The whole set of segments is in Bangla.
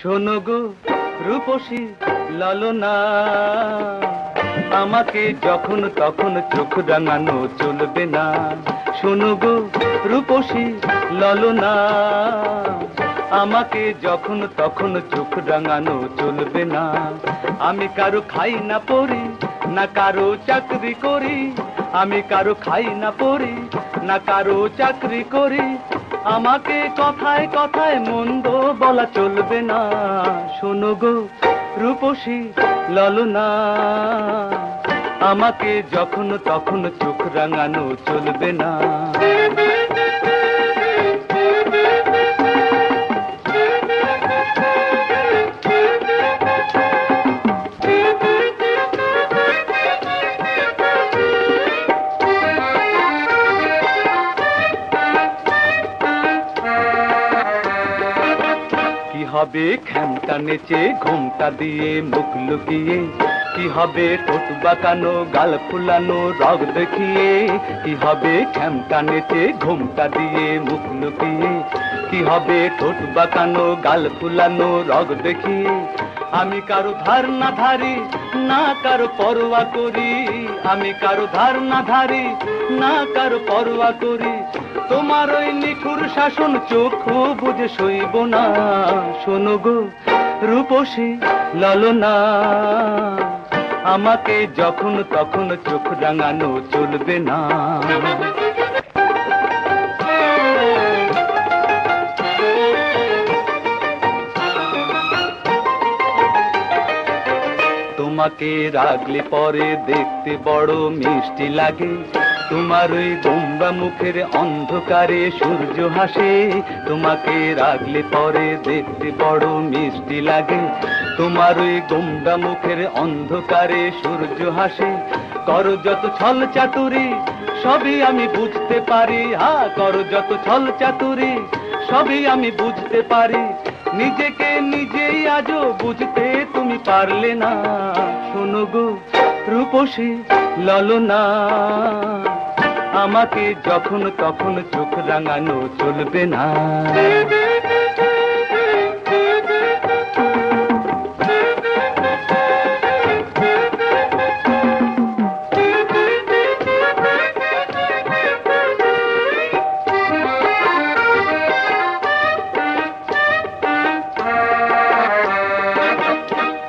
শোনো গো রূপসী ললনা, আমাকে যখন তখন চোখ রাঙানো চলবে না। শোনো গো রূপসী ললনা, আমাকে যখন তখন চোখ রাঙানো চলবে না। আমি কারো খাই না পড়ি, না কারো চাকরি করি। আমি কারো খাই না পড়ি, না কারো চাকরি করি। আমাকে কথায় কথায় মন্দ বলা চলবে না। শোনো গো রূপসী ললনা, আমাকে যখন তখন চোখ রাঙানো চলবে না। কি হবে খ্যামটা নেচে ঘোমটা দিয়ে মুখ লুকিয়ে, কি হবে ঠোঁট বাঁকানো গাল ফুলানো রগ দেখিয়ে। কি হবে খ্যামটা নেচে ঘোমটা দিয়ে মুখ লুকিয়ে, কি হবে ঠোঁট বাঁকানো গাল ফুলানো রগ দেখিয়ে। আমি কারো ধার না ধারি, না কারো পরোয়া করি। আমি কারো ধার না ধারি, না কারো পরোয়া করি। তোমার ওই নিখুর শাসন চোখ বুঝে সইব না। শোনো গো রূপসী ললনা, আমাকে যখন তখন চোখ রাঙানো চলবে না। তোমাকে রাগলে পরে দেখতে বড় মিষ্টি লাগে। তোমার ওই গোমরা মুখের অন্ধকারে সূর্য হাসে। তোমাকে রাগলে পরে দেখতে বড় মিষ্টি লাগে। তোমার ওই গোমরা মুখের অন্ধকারে সূর্য হাসে। করো যত ছল চাতুরি সবই আমি বুঝতে পারি। করো যত ছল চাতুরি সবই আমি বুঝতে পারি। নিজেকে নিজেই আজও বুঝতে তুমি পারলে না। শোনো গো রূপসী ললনা, আমাকে যখন তখন চোখ রাঙানো চলবে না।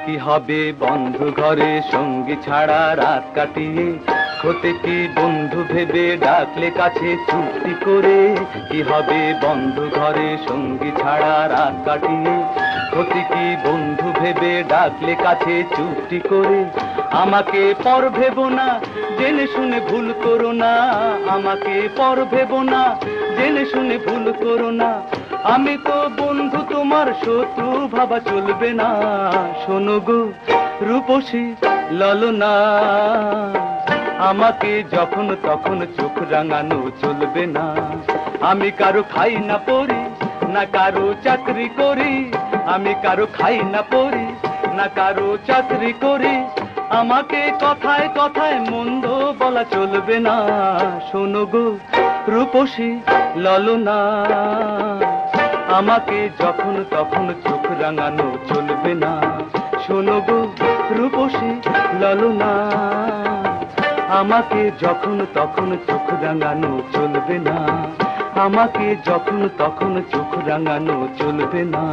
কি হবে বন্ধু ঘরে সঙ্গী ছাড়া রাত কাটিয়ে। হতে কি বন্ধু ভেবে ডাকলে কাছে চুক্তি করে। কি হবে বন্ধু ঘরে সঙ্গী ছাড়া রাত কাটিয়ে। হতে কি বন্ধু ভেবে ডাকলে কাছে চুক্তি করে। আমাকে পর ভেবো না, জেনে শুনে ভুল করো না। আমাকে পর ভেবো না, জেনে শুনে ভুল করো না। আমি তো বন্ধু তোমার শত্রু ভাবা চলবে না। শোনো গো রূপসী ললনা, আমাকে যখন তখন চোখ রাঙানো চলবে না। আমি কারো খাই না পড়ি, না কারো চাকরি করি। আমি কারো খাই না পড়ি, না কারো চাকরি করি। আমাকে কথায় কথায় মন্দ বলা চলবে না। শোনো গো রূপসী ললনা, আমাকে যখন তখন চোখ রাঙানো চলবে না। শোনো গো রূপসী ললনা, আমাকে যখন তখন চোখ রাঙানো চলবে না। আমাকে যখন তখন চোখ রাঙানো চলবে না।